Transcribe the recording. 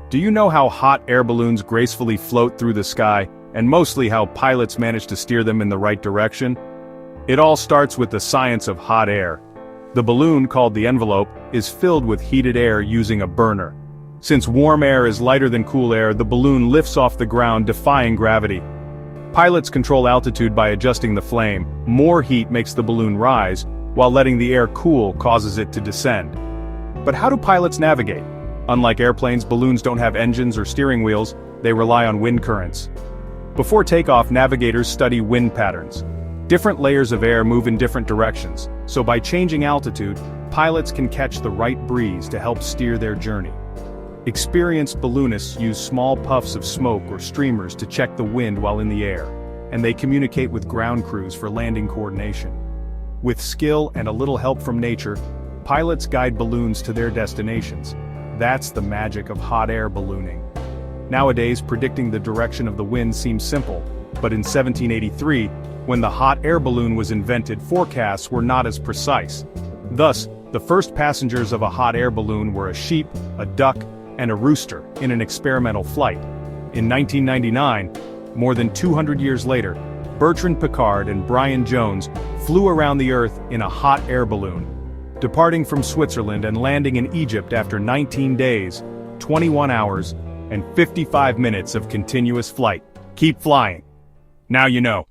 Do you know how hot air balloons gracefully float through the sky, and mostly how pilots manage to steer them in the right direction? It all starts with the science of hot air. The balloon, called the envelope, is filled with heated air using a burner. Since warm air is lighter than cool air, the balloon lifts off the ground, defying gravity. Pilots control altitude by adjusting the flame. More heat makes the balloon rise, while letting the air cool causes it to descend. But how do pilots navigate? Unlike airplanes, balloons don't have engines or steering wheels, they rely on wind currents. Before takeoff, navigators study wind patterns. Different layers of air move in different directions, so by changing altitude, pilots can catch the right breeze to help steer their journey. Experienced balloonists use small puffs of smoke or streamers to check the wind while in the air, and they communicate with ground crews for landing coordination. With skill and a little help from nature, pilots guide balloons to their destinations. That's the magic of hot air ballooning. Nowadays, predicting the direction of the wind seems simple, but in 1783, when the hot air balloon was invented, forecasts were not as precise. Thus, the first passengers of a hot air balloon were a sheep, a duck, and a rooster in an experimental flight. In 1999, more than 200 years later, Bertrand Piccard and Brian Jones flew around the Earth in a hot air balloon, departing from Switzerland and landing in Egypt after 19 days, 21 hours, and 55 minutes of continuous flight. Keep flying. Now you know.